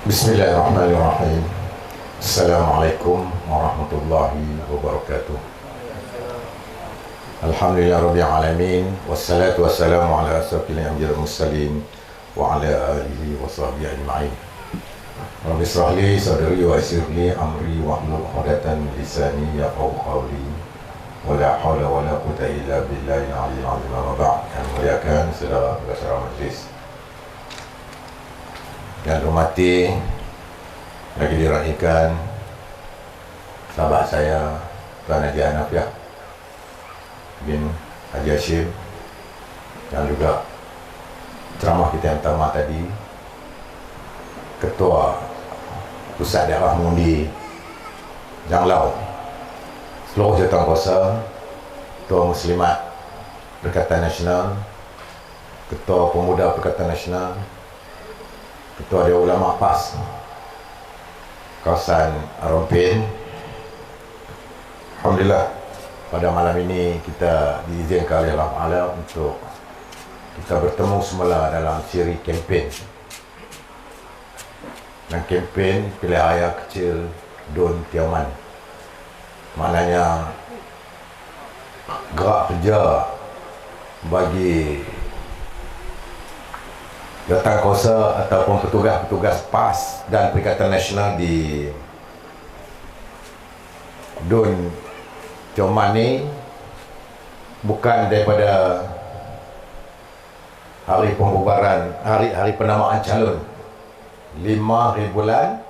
Bismillahirrahmanirrahim. Assalamualaikum warahmatullahi wabarakatuh. Alhamdulillah rabbil alamin, wassalatu wassalamu ala asyrafil anbiya'i wal mursalin wa ala alihi wa sahbihi ajma'in. Rabbi shrah li sadri wa yassir li amri wahlul 'uqdatam min lisani yafqahu qawli. Wa la haula wa la quwwata illa billahil 'aliyyil 'azim. Amma ba'd. Yang muliakan saudara-saudara majlis yang hormati, lagi diraihkan sahabat saya Tuan Haji Hanafiah bin Haji Hashim, dan juga ceramah kita yang pertama tadi, Ketua Pusat Daerah Mengundi Janglau, seluruh jawatankuasa, Ketua Muslimat Perikatan Nasional, Ketua Pemuda Perikatan Nasional, Ketua Dewan Ulama PAS kawasan Rompin. Alhamdulillah, pada malam ini kita diizinkan oleh Allah Ta'ala untuk kita bertemu semula dalam siri kempen. Dan kempen pilihan raya kecil Dun Tioman, maknanya gerak kerja bagi jawatankuasa ataupun petugas-petugas PAS dan Perikatan Nasional di Dun Tioman ni bukan daripada hari pembubaran, hari penamaan calon 5 hari bulan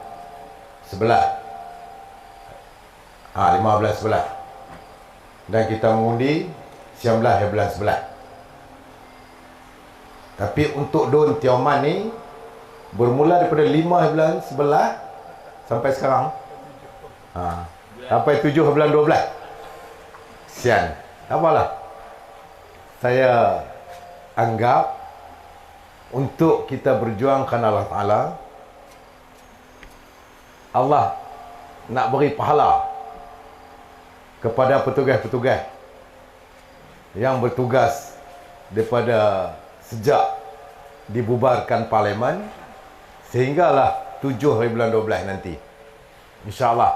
11, 15 11, dan kita mengundi 19 hari bulan 11. Tapi untuk Dun Tioman ni bermula daripada 5 hari bulan 11 sampai sekarang, sampai 7 hari bulan 12. Sian, apalah, saya anggap untuk kita berjuang kerana Allah Ta'ala, Allah nak beri pahala kepada petugas-petugas yang bertugas daripada sejak dibubarkan Parlimen sehinggalah 7 hari bulan 12 nanti. InsyaAllah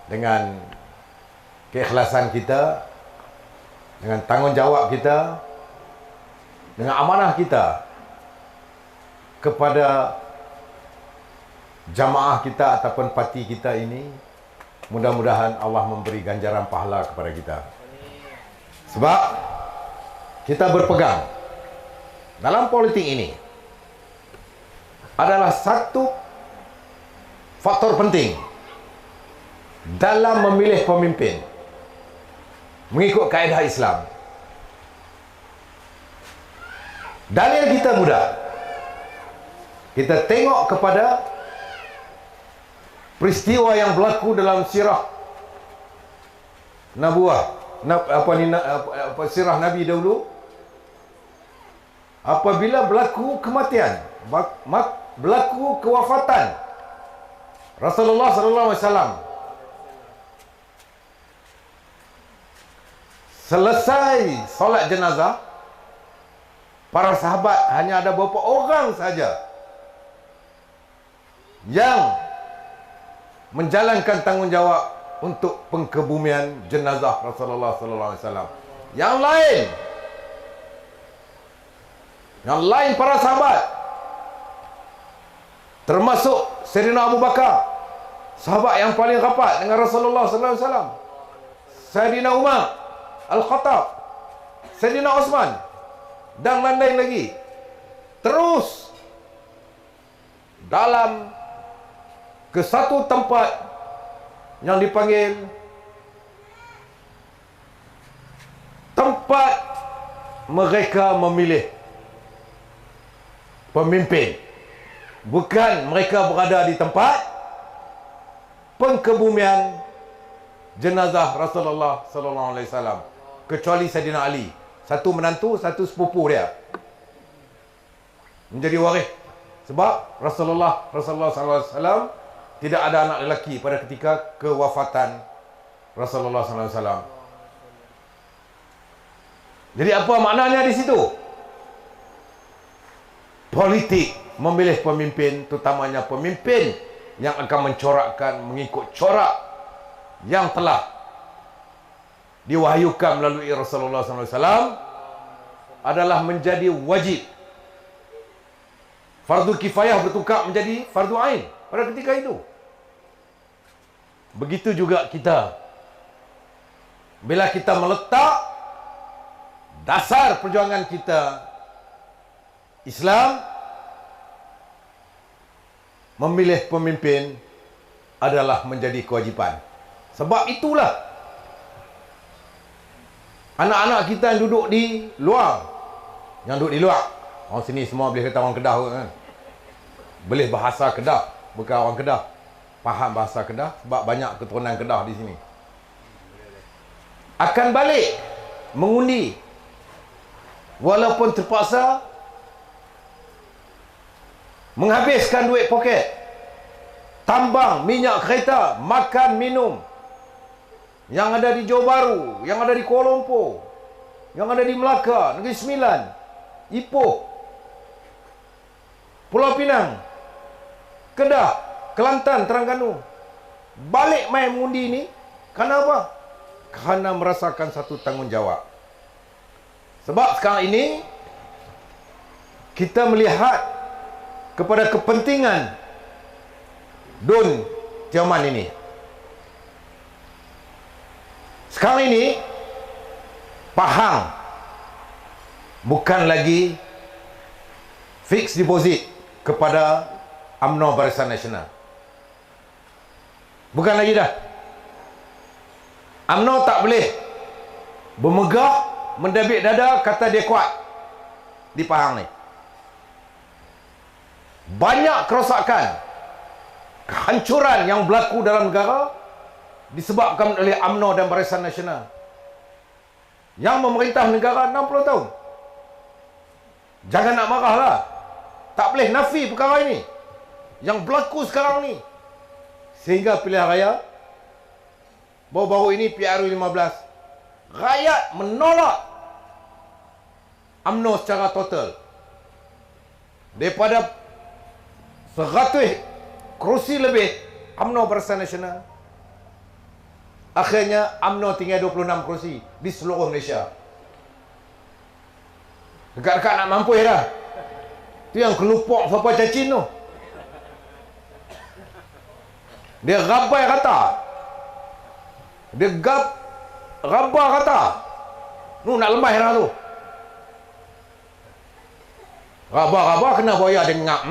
dengan keikhlasan kita, dengan tanggungjawab kita, dengan amanah kita kepada jamaah kita ataupun parti kita ini, mudah-mudahan Allah memberi ganjaran pahala kepada kita. Sebab kita berpegang dalam politik ini adalah satu faktor penting dalam memilih pemimpin mengikut kaedah Islam. Dalil kita mudah. Kita tengok kepada peristiwa yang berlaku dalam sirah Nabuah, sirah Nabi dahulu. Apabila berlaku kematian, berlaku kewafatan Rasulullah sallallahu alaihi wasallam, selesai solat jenazah, para sahabat hanya ada beberapa orang saja yang menjalankan tanggungjawab untuk pengkebumian jenazah Rasulullah sallallahu alaihi wasallam. Yang lain para sahabat, termasuk Sayyidina Abu Bakar, sahabat yang paling rapat dengan Rasulullah sallallahu alaihi wasallam, Sayyidina Umar Al-Khattab, Sayyidina Osman, dan lain-lain lagi, terus dalam ke satu tempat yang dipanggil tempat mereka memilih pemimpin. Bukan mereka berada di tempat pengkebumian jenazah Rasulullah sallallahu alaihi wasallam, kecuali Sayyidina Ali, satu menantu, satu sepupu dia menjadi waris. Sebab Rasulullah sallallahu alaihi wasallam tidak ada anak lelaki pada ketika kewafatan Rasulullah sallallahu alaihi wasallam. Jadi apa maknanya di situ? Politik memilih pemimpin, terutamanya pemimpin yang akan mencorakkan mengikut corak yang telah diwahyukan melalui Rasulullah SAW, adalah menjadi wajib. Fardu kifayah bertukar menjadi fardu ain pada ketika itu. Begitu juga kita, bila kita meletak dasar perjuangan kita Islam, memilih pemimpin adalah menjadi kewajipan. Sebab itulah anak-anak kita yang duduk di luar, orang sini semua boleh kata orang Kedah kan? Boleh bahasa Kedah, bukan orang Kedah, faham bahasa Kedah sebab banyak keturunan Kedah di sini. Akan balik mengundi walaupun terpaksa, menghabiskan duit poket, tambang, minyak kereta, makan, minum yang ada di Johor Bahru, yang ada di Kuala Lumpur, yang ada di Melaka, Negeri Sembilan, Ipoh, Pulau Pinang, Kedah, Kelantan, Terengganu. Balik main mengundi ni kerana apa? Kerana merasakan satu tanggungjawab. Sebab sekarang ini kita melihat kepada kepentingan Dun Tioman ini. Sekarang ini Pahang bukan lagi fixed deposit kepada UMNO Barisan Nasional. Bukan lagi dah. UMNO tak boleh bermegah, mendabik dada kata dia kuat di Pahang ni. Banyak kerosakan, kehancuran yang berlaku dalam negara disebabkan oleh UMNO dan Barisan Nasional yang memerintah negara 60 tahun. Jangan nak marahlah. Tak boleh nafi perkara ini yang berlaku sekarang ni. Sehingga pilihan raya baru-baru ini, PRU 15, rakyat menolak UMNO secara total. Daripada 100 kerusi lebih UMNO Barisan Nasional, akhirnya UMNO tinggal 26 kerusi di seluruh Malaysia. Dekat-dekat nak mampu dah. Tu yang kelupuk Fapa Cacin tu. Dia rabai rata. Dia rabai rata. Nu nak lemah dah tu. Rabai-rabai kena boya dia ngap.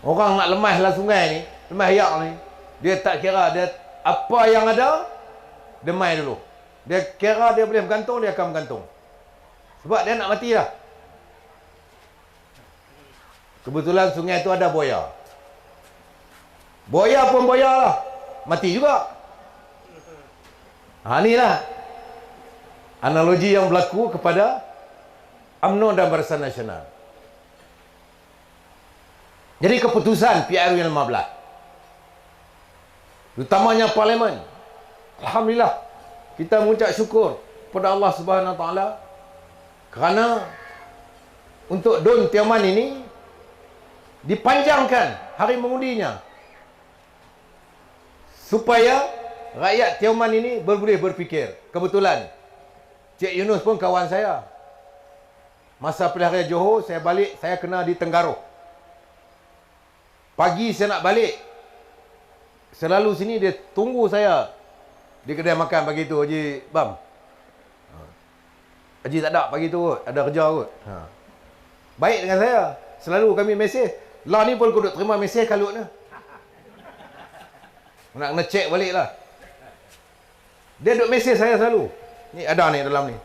Orang nak lemah dalam sungai ni, lemah yak ni, dia tak kira dia apa yang ada, dia main dulu. Dia kira dia boleh bergantung, dia akan bergantung. Sebab dia nak mati dah. Kebetulan sungai tu ada boya. Boya pun boya lah, mati juga. Ha, inilah analogi yang berlaku kepada UMNO dan Barisan Nasional. Jadi keputusan PRU yang 15, utamanya Parlimen, alhamdulillah kita mengucap syukur kepada Allah Subhanahu Wa Taala kerana untuk Dun Tioman ini dipanjangkan hari mengundinya supaya rakyat Tioman ini boleh berfikir. Kebetulan Cik Yunus pun kawan saya. Masa pilihan raya Johor, saya balik, saya kena di Tenggaruh. Pagi saya nak balik, selalu sini dia tunggu saya di kedai makan pagi tu. Haji Bam, Haji tak ada pagi tu kot, ada kerja kot. Baik dengan saya, selalu kami mesej. Lah ni pun aku duk terima mesej kalut ni, nak kena check balik lah. Dia duk mesej saya selalu. Ni ada ni dalam ni,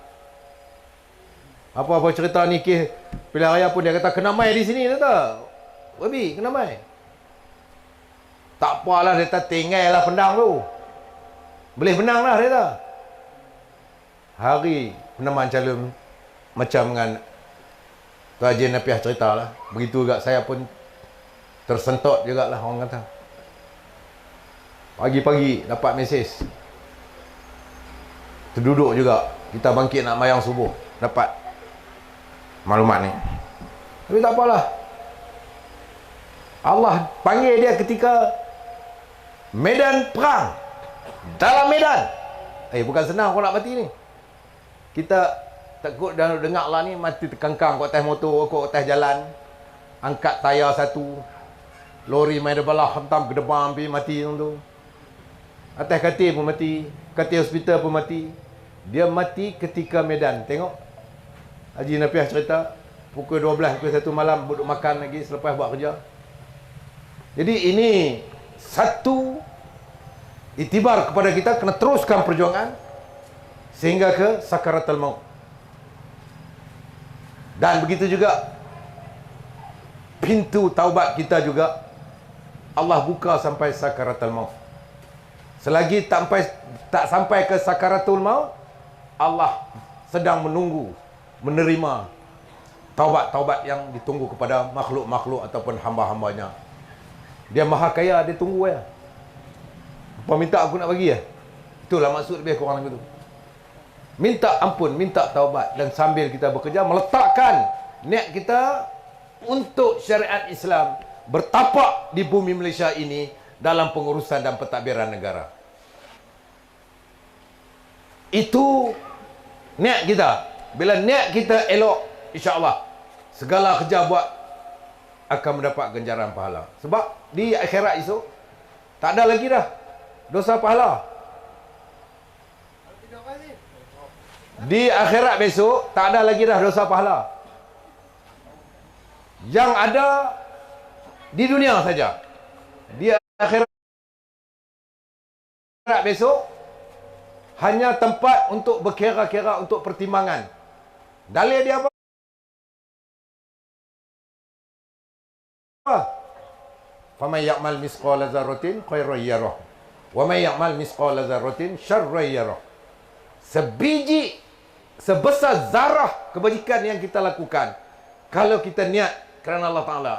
apa-apa cerita ni kes pilihan raya pun dia kata kena mai di sini tak? Babi kena mai. Tak apalah, dia kata tinggal lah pendang tu. Boleh menang lah dia kata. Hari penamaan calon macam dengan Tu Haji Napiah cerita lah. Begitu juga saya pun tersentot juga lah orang kata. Pagi-pagi dapat mesej. Terduduk juga. Kita bangkit nak mayang subuh. Dapat maklumat ni. Tapi tak apalah. Allah panggil dia ketika medan perang. Dalam medan. Bukan senang kau nak mati ni. Kita takut dah dengar lah ni, mati terkangkang kat atas motor, kat atas jalan. Angkat tayar satu. Lori main debalah, hentam ke depan, pergi mati tu. Atas katil pun mati. Katil hospital pun mati. Dia mati ketika medan. Tengok. Haji Nafiah cerita. Pukul 12, pukul 1 malam duduk makan lagi selepas buat kerja. Jadi ini satu iktibar kepada kita kena teruskan perjuangan sehingga ke sakaratul maut. Dan begitu juga pintu taubat kita juga Allah buka sampai sakaratul maut. Selagi tak sampai ke sakaratul maut, Allah sedang menunggu, menerima taubat-taubat yang ditunggu kepada makhluk-makhluk ataupun hamba-hambanya. Dia maha kaya, dia tunggu ya. Apa minta aku nak bagi ya? Itulah maksud lebih kurang begitu. Minta ampun, minta taubat, dan sambil kita bekerja meletakkan niat kita untuk syariat Islam bertapak di bumi Malaysia ini dalam pengurusan dan pentadbiran negara. Itu niat kita. Bila niat kita elok, insya-Allah segala kerja buat akan mendapat ganjaran pahala. Sebab di akhirat esok tak ada lagi dah dosa pahala. Di akhirat besok tak ada lagi dah dosa pahala. Yang ada di dunia saja. Di akhirat besok hanya tempat untuk berkira-kira, untuk pertimbangan. Dalil dia apa? Faman ya'mal misqala dzarratin khairan yarah wa man ya'mal misqala dzarratin syarran yarah. Sebiji, sebesar zarah kebajikan yang kita lakukan, kalau kita niat kerana Allah Ta'ala,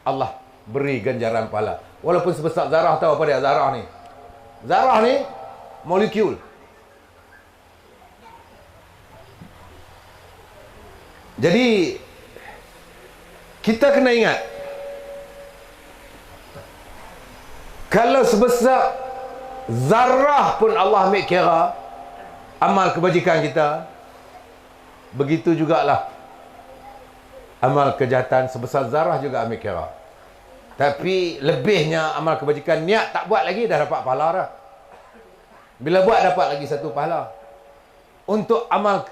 Allah beri ganjaran pahala. Walaupun sebesar zarah. Tahu apa dia zarah ni? Zarah ni molekul. Jadi kita kena ingat, kalau sebesar zarah pun Allah ambil kira amal kebajikan kita, begitu jugalah amal kejahatan sebesar zarah juga ambil kira. Tapi lebihnya amal kebajikan, niat tak buat lagi dah dapat pahala dah. Bila buat dapat lagi satu pahala. Untuk amal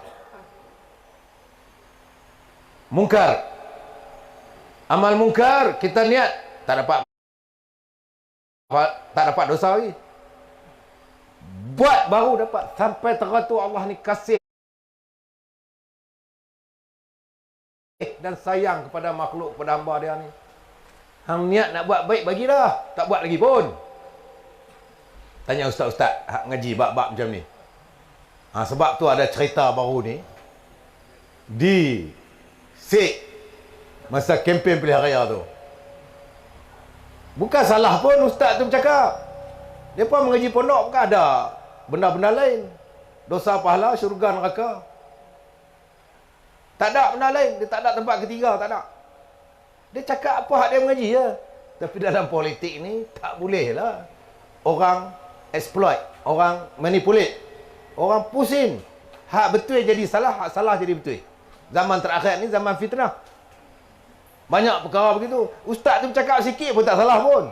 mungkar, amal mungkar kita niat tak dapat dosa lagi. Buat baru dapat. Sampai teratur Allah ni kasih dan sayang kepada makhluk, kepada hamba dia ni. Hang niat nak buat baik bagi dah, tak buat lagi pun. Tanya ustaz-ustaz hak ngaji bab-bab macam ni. Sebab tu ada cerita baru ni di Sik masa kempen pilihan raya tu. Bukan salah pun ustaz tu bercakap. Dia pun mengaji pondok, bukan ada benda-benda lain. Dosa pahala, syurga neraka. Tak ada benda lain. Dia tak ada tempat ketiga, tak ada. Dia cakap apa hak dia mengaji je. Tapi dalam politik ni tak boleh lah. Orang exploit, orang manipulate, orang pusing. Hak betul jadi salah, hak salah jadi betul. Zaman terakhir ni zaman fitnah. Banyak perkara begitu. Ustaz tu bercakap sikit pun tak salah pun.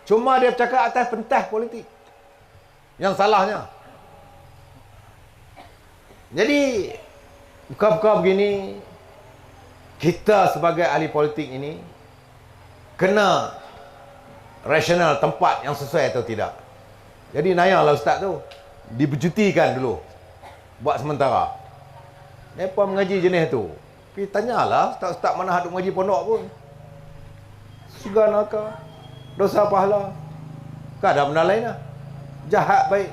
Cuma dia bercakap atas pentas politik yang salahnya. Jadi perkara-perkara begini, kita sebagai ahli politik ini kena rasional tempat yang sesuai atau tidak. Jadi nayalah ustaz tu dibercutikan dulu buat sementara. Mereka mengaji jenis tu. Pergi tanyalah ustaz-ustaz mana hadut mengaji pondok pun. Syurga neraka, dosa pahala. Kan ada benda lain lah. Jahat baik.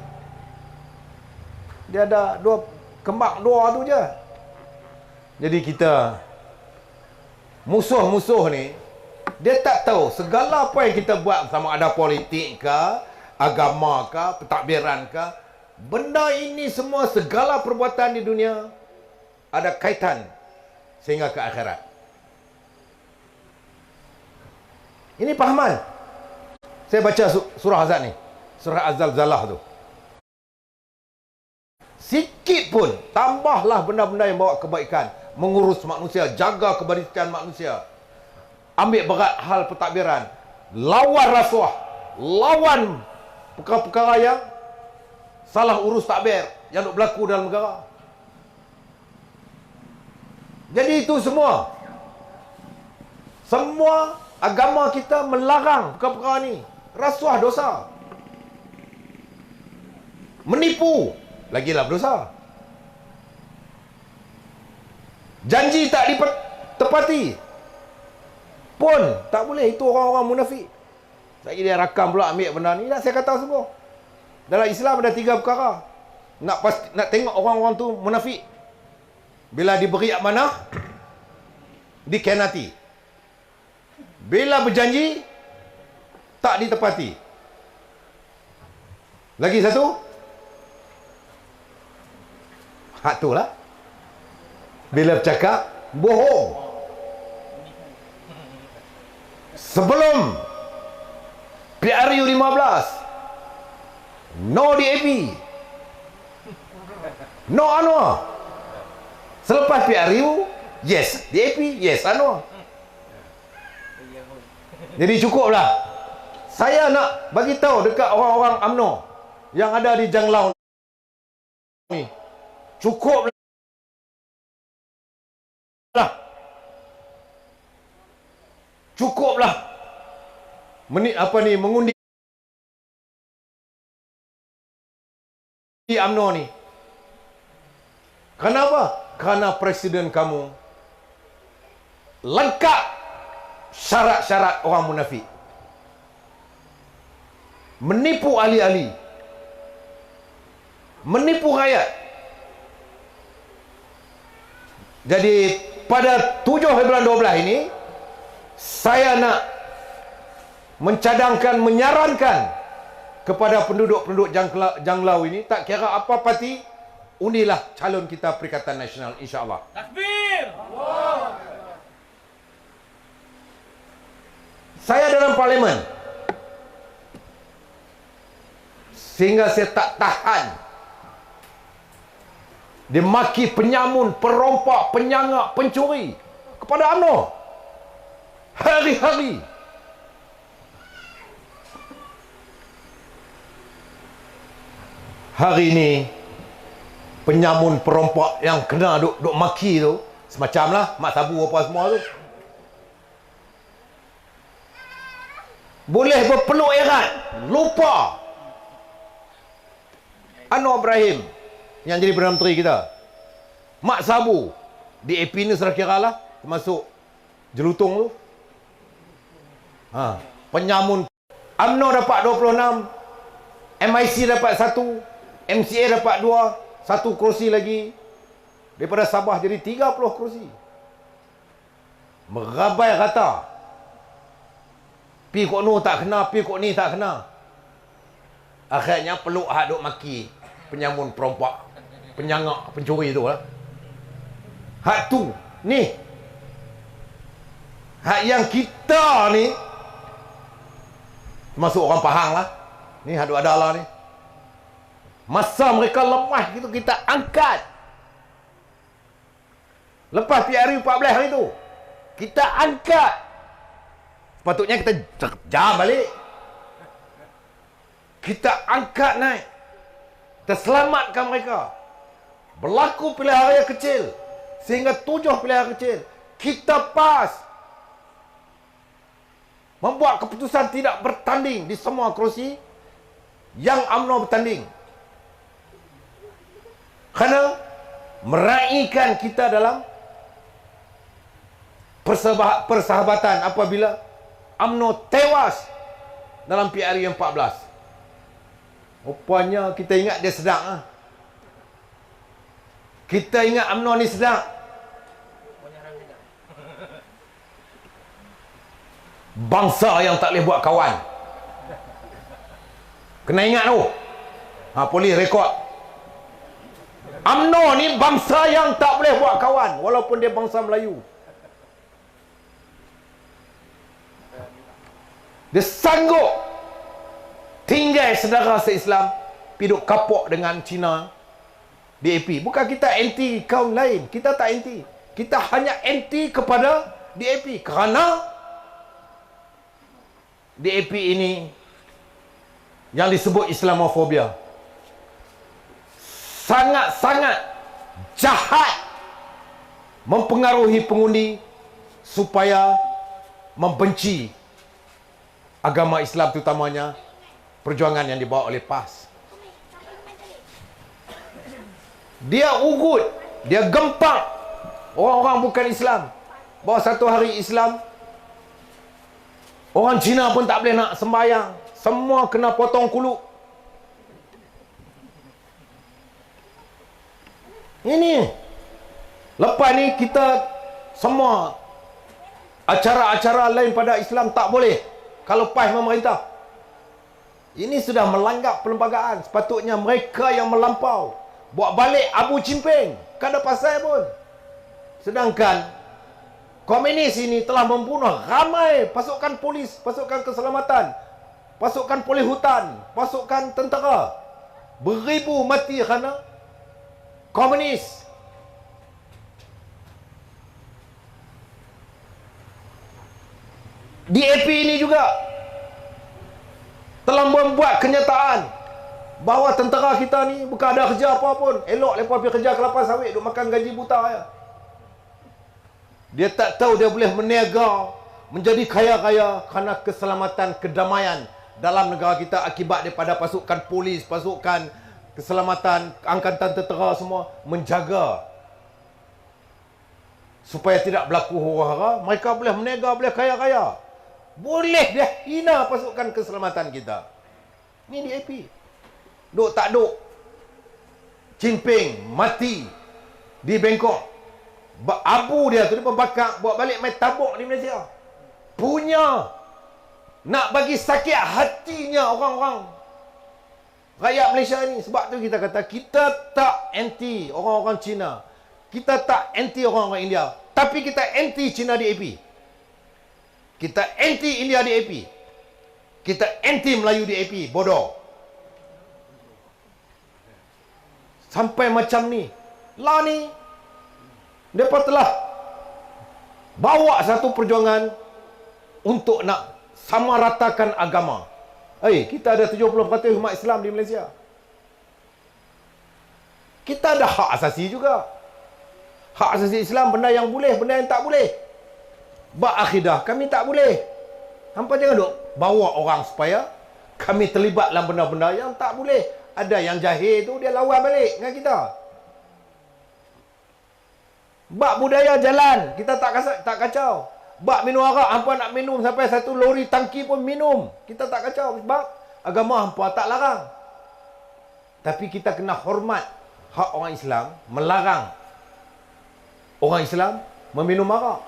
Dia ada dua kembang dua tu je. Jadi kita musuh-musuh ni, dia tak tahu segala apa yang kita buat, sama ada politik ke, agama ke, pentadbiran ke, benda ini semua, segala perbuatan di dunia ada kaitan sehingga ke akhirat. Ini pahaman. Saya baca surah Azab ni, surah Az-Zalzalah tu. Sikit pun tambahlah benda-benda yang bawa kebaikan, mengurus manusia, jaga kebersihan manusia, ambil berat hal pentadbiran, lawan rasuah, lawan perkara-perkara yang salah urus takbir yang duk berlaku dalam negara. Jadi itu semua agama kita melarang perkara-perkara ni. Rasuah dosa, menipu lagilah berdosa, janji tak ditepati pun tak boleh. Itu orang-orang munafik. Saya dia rakam pula ambil benda ni. Dah saya kata semua, dalam Islam ada 3 perkara nak tengok orang-orang tu munafik. Bila diberi amanah, dikhianati. Bila berjanji, tak ditepati. Lagi satu, hak tu lah, bila bercakap, bohong. Sebelum PRU 15, no DAP, no Anwar. Selepas PRU, yes DAP, yes Anwar. Jadi cukuplah. Saya nak bagi tahu dekat orang-orang UMNO yang ada di Janglau ni, cukuplah. Cukuplah mengundi UMNO ni. Kenapa? Kerana presiden kamu lengkap syarat-syarat orang munafik. Menipu ahli-ahli, menipu rakyat. Jadi pada 7 bulan 12 ini, saya nak mencadangkan, menyarankan kepada penduduk-penduduk Janglau ini, tak kira apa parti, undilah calon kita Perikatan Nasional, insya-Allah. Takbir! Saya dalam parlimen, sehingga saya tak tahan dimaki penyamun, perompak, penyangak, pencuri kepada UMNO hari-hari. Hari ini penyamun, perompak yang kena duk maki tu, semacam lah Mak Sabu apa semua tu, boleh berpeluk erat, lupa Anwar Ibrahim yang jadi Perdana Menteri kita, Mak Sabu, DAP ni sudah kira lah termasuk jelutung tu. Penyamun, UMNO dapat 26, MIC dapat 1, MCA dapat 2, 1 kerusi lagi. Daripada Sabah jadi 30 kerusi. Merabai rata. Pi kok nu tak kena, pi kok ni tak kena. Akhirnya peluk hak duk maki penyamun, perompak, penyangak, pencuri tu lah. Hak tu ni, hak yang kita ni, termasuk orang Pahang lah ni, hak duk ada lah ni, masa mereka lemah gitu kita angkat. Lepas PRU 14 hari tu kita angkat. Sepatutnya kita jam balik, kita angkat naik, kita selamatkan mereka. Berlaku pilihan raya kecil sehingga 7 pilihan kecil kita pas, membuat keputusan tidak bertanding di semua kerusi yang UMNO bertanding, kerana meraihkan kita dalam persahabatan apabila UMNO tewas dalam PRU 14. Rupanya kita ingat dia sedang lah. Kita ingat UMNO ni sedang. Bangsa yang tak boleh buat kawan. Kena ingat tu. Polis rekod. UMNO ni bangsa yang tak boleh buat kawan walaupun dia bangsa Melayu. Dia sanggup tinggal saudara se-Islam piduk kapok dengan Cina DAP. Bukan kita anti kaum lain, kita tak anti. Kita hanya anti kepada DAP kerana DAP ini yang disebut Islamofobia sangat-sangat jahat mempengaruhi pengundi supaya membenci agama Islam, terutamanya perjuangan yang dibawa oleh PAS. Dia ugut, dia gempak orang-orang bukan Islam. Bahawa satu hari Islam, orang Cina pun tak boleh nak sembahyang, semua kena potong kuluk. Ini lepas ni kita semua acara-acara lain pada Islam tak boleh kalau PAS memerintah. Ini sudah melanggar perlembagaan. Sepatutnya mereka yang melampau buat balik Abu Cimping, kan ada pasal pun. Sedangkan komunis ini telah membunuh ramai pasukan polis, pasukan keselamatan, pasukan polis hutan, pasukan tentera. Beribu mati kerana komunis. DAP ini juga telah membuat kenyataan bahawa tentera kita ni bukan ada kerja apa pun. Elok mereka pergi kerja kelapa sawit, duk makan gaji buta ya. Dia tak tahu dia boleh meniaga, menjadi kaya-kaya kerana keselamatan, kedamaian dalam negara kita akibat daripada pasukan polis, pasukan keselamatan, angkatan tentera semua menjaga supaya tidak berlaku huru-hara. Mereka boleh meniaga, boleh kaya-kaya. Boleh dia hina pasukan keselamatan kita. Ini DAP. Duk tak duk. Cimping mati di Bangkok. Abu dia tu dia pembakar, buat balik main tabuk di Malaysia. Punya nak bagi sakit hatinya orang-orang rakyat Malaysia ni. Sebab tu kita kata kita tak anti orang-orang Cina, kita tak anti orang-orang India, tapi kita anti Cina DAP, kita anti India DAP, kita anti Melayu DAP. Bodoh. Sampai macam ni lah ni. Mereka telah bawa satu perjuangan untuk nak samaratakan agama. Kita ada 70% umat Islam di Malaysia. Kita ada hak asasi juga. Hak asasi Islam, benda yang boleh, benda yang tak boleh. Bab akidah kami tak boleh. Hampa jangan duk bawa orang supaya kami terlibat dalam benda-benda yang tak boleh. Ada yang jahil tu dia lawan balik dengan kita. Bab budaya jalan kita tak kacau. Bab minum arak, hampa nak minum sampai satu lori tangki pun minum, kita tak kacau sebab agama hampa tak larang. Tapi kita kena hormat hak orang Islam melarang orang Islam meminum arak.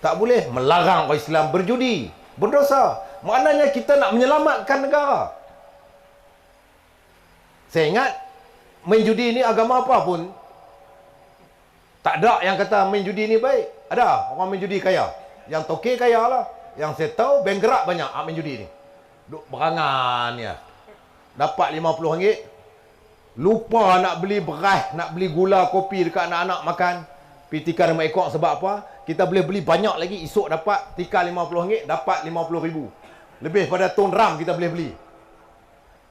Tak boleh melarang orang Islam berjudi, berdosa. Maknanya kita nak menyelamatkan negara. Saya ingat main judi ni agama apa pun tak ada yang kata main judi ni baik. Ada orang main judi kaya, yang toke kaya lah. Yang saya tahu bank gerak banyak main judi ni. Duk berangan ya. Dapat RM50, lupa nak beli beras, nak beli gula, kopi dekat anak-anak makan. Pergi tikar 5 ekor sebab apa? Kita boleh beli banyak lagi. Esok dapat tikar RM50, dapat RM50,000. Lebih pada ton ram kita boleh beli.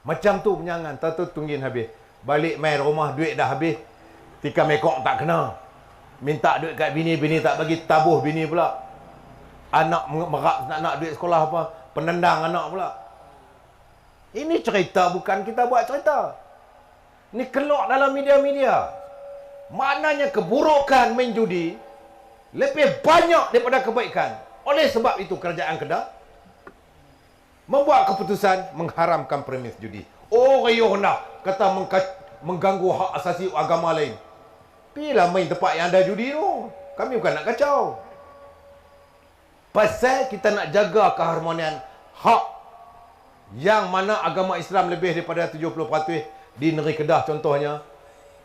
Macam tu penyangan. Tahu tunggin habis. Balik main rumah duit dah habis. Tikar mekok tak kena. Minta duit kat bini, bini tak bagi, tabuh bini pula. Anak merak nak duit sekolah apa, penendang anak pula. Ini cerita, bukan kita buat cerita. Ini keluar dalam media-media. Maknanya keburukan main judi lebih banyak daripada kebaikan. Oleh sebab itu kerajaan Kedah membuat keputusan mengharamkan premis judi. Oh, rayuh nak kata mengganggu hak asasi agama lain. Pilah main tempat yang ada judi tu. Kami bukan nak kacau. Pasal kita nak jaga keharmonian hak yang mana agama Islam lebih daripada 70% Di negeri Kedah contohnya,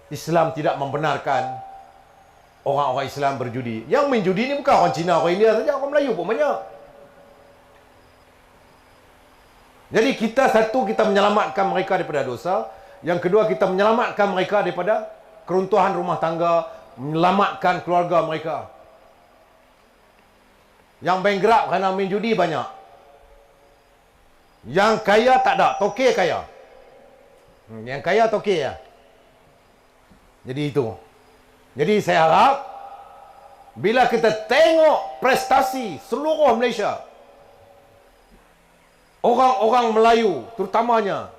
Islam tidak membenarkan orang-orang Islam berjudi. Yang main judi ni bukan orang Cina, orang India saja, orang Melayu pun banyak. Jadi kita menyelamatkan mereka daripada dosa. Yang kedua, kita menyelamatkan mereka daripada keruntuhan rumah tangga, menyelamatkan keluarga mereka. Yang bankrupt kerana main judi banyak. Yang kaya tak ada, tokek kaya. Yang kaya tokek ya. Jadi itu. Jadi saya harap bila kita tengok prestasi seluruh Malaysia, orang-orang Melayu terutamanya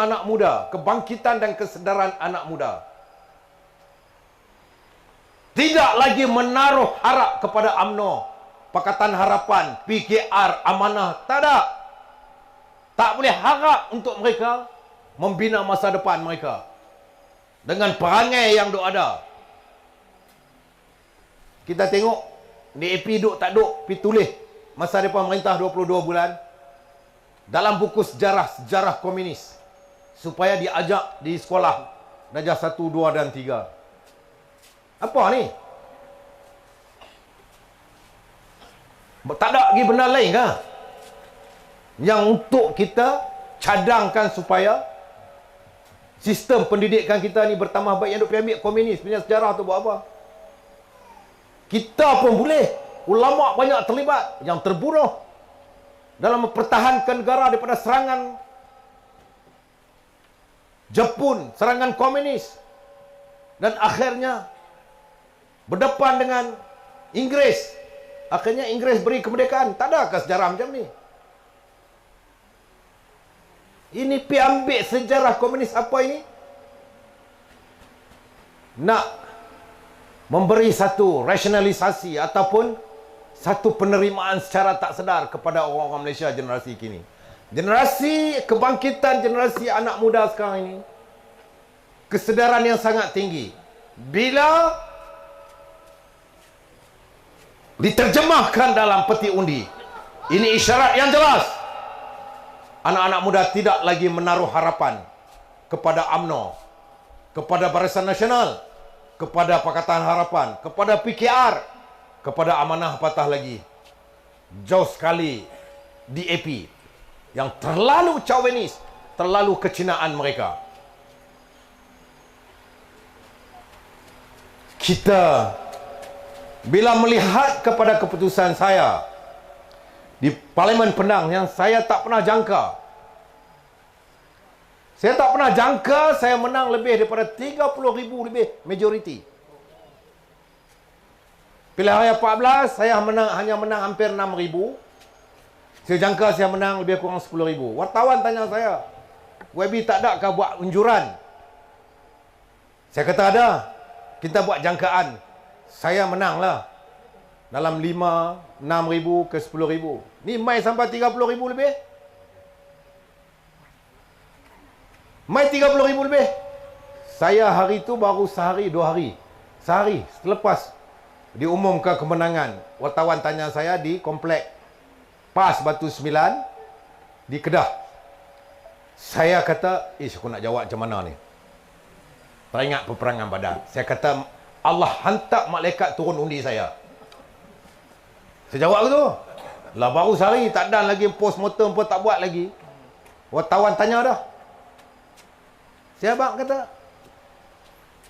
anak muda, kebangkitan dan kesedaran anak muda, tidak lagi menaruh harap kepada UMNO, Pakatan Harapan, PKR, Amanah. Tak ada. Tak boleh harap untuk mereka membina masa depan mereka dengan perangai yang duk ada. Kita tengok DAP duk tak duk pergi tulis masa depan pemerintah 22 bulan dalam buku sejarah komunis supaya diajak di sekolah darjah 1, 2 dan 3. Apa ni? Tak ada lagi benda lain ke yang untuk kita cadangkan supaya sistem pendidikan kita ni bertambah baik? Yang duk pergi ambil komunis punya sejarah tu buat apa? Kita pun boleh. Ulama banyak terlibat, yang terbunuh dalam mempertahankan negara daripada serangan Jepun, serangan komunis, dan akhirnya berdepan dengan Inggeris. Akhirnya Inggeris beri kemerdekaan. Tak ada ke sejarah macam ni? Ini pi ambil sejarah komunis apa ini? Nak memberi satu rasionalisasi ataupun satu penerimaan secara tak sedar kepada orang-orang Malaysia generasi kini. Generasi kebangkitan, generasi anak muda sekarang ini, kesedaran yang sangat tinggi. Bila diterjemahkan dalam peti undi, ini isyarat yang jelas. Anak-anak muda tidak lagi menaruh harapan kepada UMNO, kepada Barisan Nasional, kepada Pakatan Harapan, kepada PKR, kepada Amanah, apatah lagi jauh sekali DAP yang terlalu chauvinis, terlalu kecinaan mereka. Kita bila melihat kepada keputusan saya di Parlimen Penang yang saya tak pernah jangka. Saya tak pernah jangka saya menang lebih daripada 30,000 lebih majoriti. Pilihan raya 14 saya hanya menang hampir 6,000. Saya jangka saya menang lebih kurang 10,000. Wartawan tanya saya, "YB tak ada kah buat unjuran?" Saya kata ada. Kita buat jangkaan. Saya menanglah dalam 5, 6,000 ke 10,000. Ni mai sampai 30,000 lebih. Mai 30,000 lebih. Saya hari tu baru sehari, 2 hari. Sehari selepas diumumkan kemenangan, wartawan tanya saya di komplek PAS Batu 9 di Kedah. Saya kata, aku nak jawab macam mana ni? Teringat peperangan Badar. Saya kata, Allah hantar malaikat turun undi saya. Saya jawab tu. Lah baru sehari, tak ada lagi postmortem pun tak buat lagi. Wartawan tanya dah. Saya abang kata,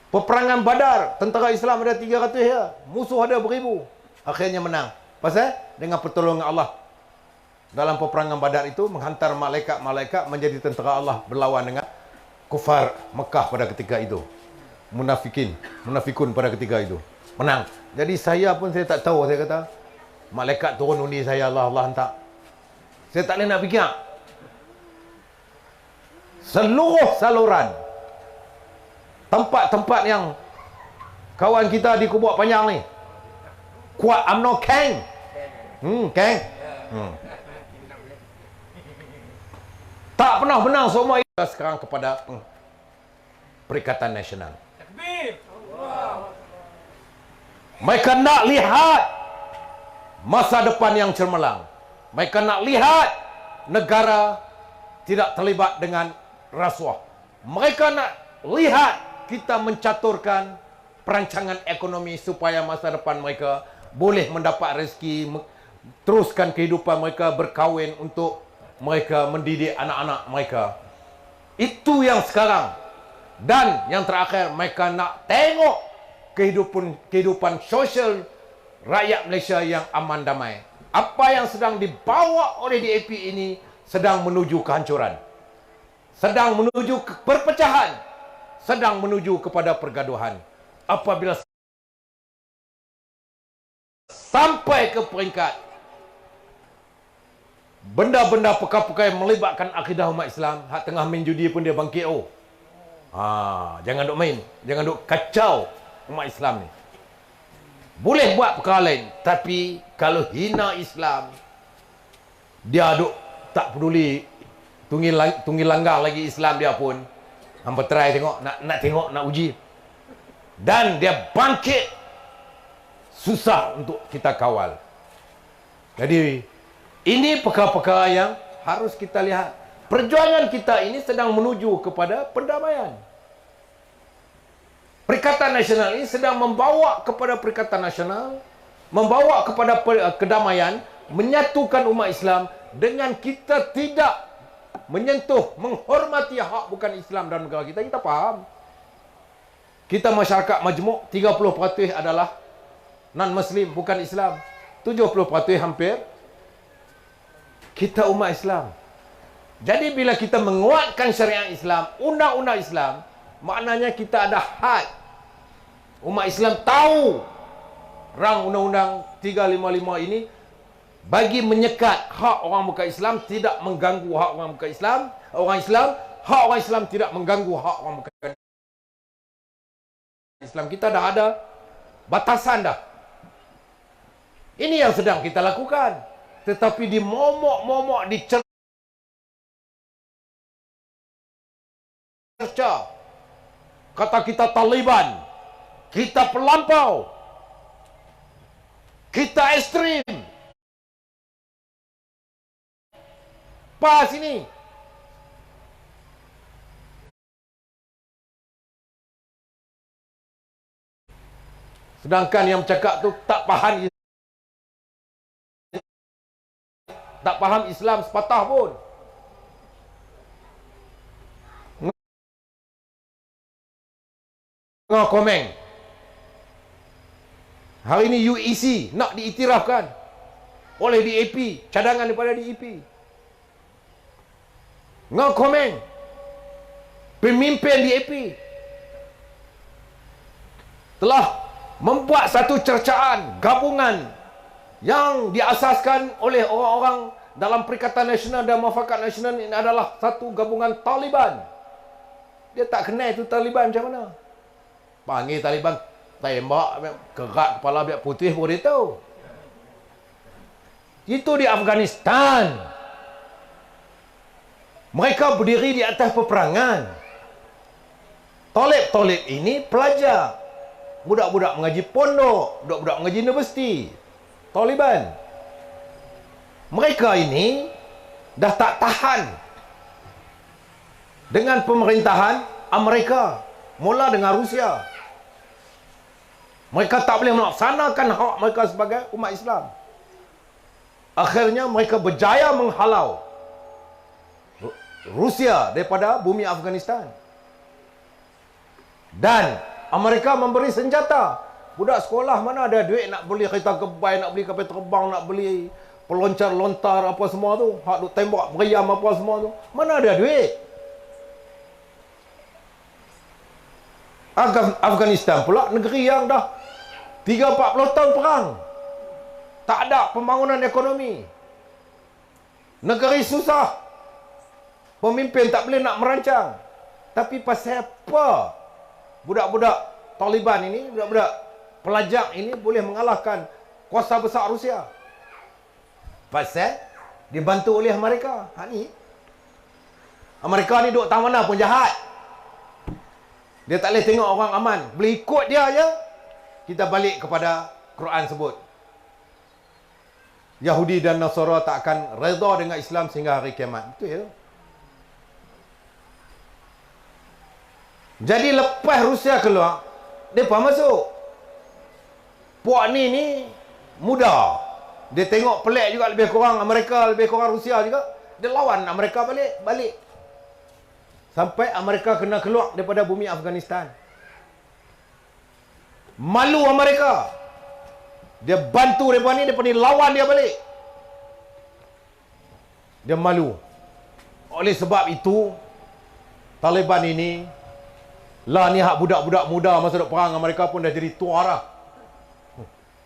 peperangan Badar, tentera Islam ada 300 ya. Musuh ada beribu. Akhirnya menang. Pasal dengan pertolongan Allah. Dalam peperangan Badar itu menghantar malaikat-malaikat menjadi tentera Allah berlawan dengan kufar Mekah pada ketika itu. Munafikun pada ketika itu. Menang. Jadi saya pun saya tak tahu, saya kata, malaikat turun undi saya, Allah hantar. Saya tak boleh nak fikir. Seluruh saluran tempat-tempat yang kawan kita di Kubuk Panjang ni kuat UMNO Kang. Kang. Tak pernah menang semua itu sekarang kepada Perikatan Nasional. Mereka nak lihat masa depan yang cemerlang. Mereka nak lihat negara tidak terlibat dengan rasuah. Mereka nak lihat kita mencaturkan perancangan ekonomi supaya masa depan mereka boleh mendapat rezeki, teruskan kehidupan mereka, berkahwin untuk mereka mendidik anak-anak mereka. Itu yang sekarang. Dan yang terakhir, mereka nak tengok kehidupan sosial rakyat Malaysia yang aman damai. Apa yang sedang dibawa oleh DAP ini sedang menuju kehancuran, sedang menuju perpecahan, sedang menuju kepada pergaduhan. Apabila sampai ke peringkat benda-benda perkara-perkara yang melibatkan akidah umat Islam, hak tengah main judi pun dia bangkit. Jangan duk main, jangan duk kacau umat Islam ni. Boleh buat perkara lain, tapi kalau hina Islam, dia duk tak peduli, tunggil langgar lagi Islam dia pun. Hampa try tengok, nak tengok, nak uji. Dan dia bangkit, susah untuk kita kawal. Jadi ini perkara-perkara yang harus kita lihat. Perjuangan kita ini sedang menuju kepada pendamaian. Perikatan Nasional ini sedang membawa kepada Perikatan Nasional, membawa kepada kedamaian, menyatukan umat Islam dengan kita tidak menyentuh, menghormati hak bukan Islam dalam negara kita. Kita faham. Kita masyarakat majmuk, 30% adalah non-Muslim, bukan Islam. 70% hampir kita umat Islam. Jadi bila kita menguatkan syariat Islam, undang-undang Islam, maknanya kita ada hak. Umat Islam tahu rang undang-undang 355 ini bagi menyekat hak orang bukan Islam, tidak mengganggu hak orang bukan Islam. Hak orang Islam tidak mengganggu hak orang bukan Islam. Kita dah ada batasan dah. Ini yang sedang kita lakukan. Tetapi di momok-momok, di cerca, kata kita Taliban, kita pelampau, kita ekstrim. Pas ini. Sedangkan yang bercakap tu tak faham Islam sepatah pun. Komen. Hari ini UEC nak diiktirafkan oleh DAP, cadangan daripada DAP. Komen. Pemimpin DAP telah membuat satu cercaan gabungan yang diasaskan oleh orang-orang dalam Perikatan Nasional dan Muafakat Nasional. Ini adalah satu gabungan Taliban. Dia tak kenal itu Taliban macam mana. Panggil Taliban, tembak, kerat kepala biar putih pun dia tahu. Itu di Afghanistan. Mereka berdiri di atas peperangan. Tolib-tolib ini pelajar. Budak-budak mengaji pondok, budak-budak mengaji universiti. Taliban. Mereka ini dah tak tahan dengan pemerintahan Amerika, mula dengan Rusia. Mereka tak boleh melaksanakan hak mereka sebagai umat Islam. Akhirnya mereka berjaya menghalau Rusia daripada bumi Afghanistan. Dan Amerika memberi senjata. Budak sekolah mana ada duit nak beli kereta kebal, nak beli kapal terbang, nak beli peloncar lontar apa semua tu, hak duk tembak meriam apa semua tu. Mana ada duit? Afghanistan pula negeri yang dah 30-40 tahun perang. Tak ada pembangunan ekonomi. Negeri susah. Pemimpin tak boleh nak merancang. Tapi pasal apa budak-budak Taliban ini, budak-budak pelajar ini boleh mengalahkan kuasa besar Rusia? Pasal dibantu oleh Amerika. Ni Amerika ni duk tang mana pun jahat. Dia tak boleh tengok orang aman, boleh ikut dia je. Kita balik kepada Quran sebut, Yahudi dan Nasara tak akan redha dengan Islam sehingga hari kiamat. Betul ya? Jadi lepas Rusia keluar, mereka masuk. Puak ni muda. Dia tengok pelik juga, lebih kurang Amerika, lebih kurang Rusia juga. Dia lawan Amerika balik. Sampai Amerika kena keluar daripada bumi Afghanistan. Malu Amerika. Dia bantu mereka ni lawan dia balik. Dia malu. Oleh sebab itu, Taliban ini, lah ni hak budak-budak muda masa duk perang Amerika pun dah jadi tua dah.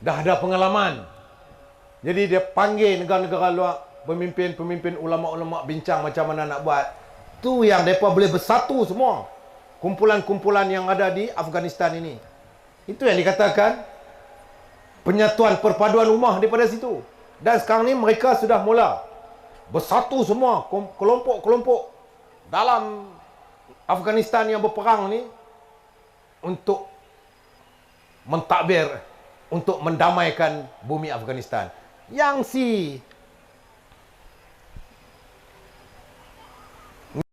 Dah ada pengalaman. Jadi dia panggil negara-negara luar, pemimpin-pemimpin, ulama-ulama bincang macam mana nak buat. Tu yang mereka boleh bersatu semua. Kumpulan-kumpulan yang ada di Afghanistan ini. Itu yang dikatakan penyatuan perpaduan ummah daripada situ. Dan sekarang ni mereka sudah mula bersatu semua kelompok-kelompok dalam Afghanistan yang berperang ni untuk mentadbir, untuk mendamaikan bumi Afghanistan. Yang si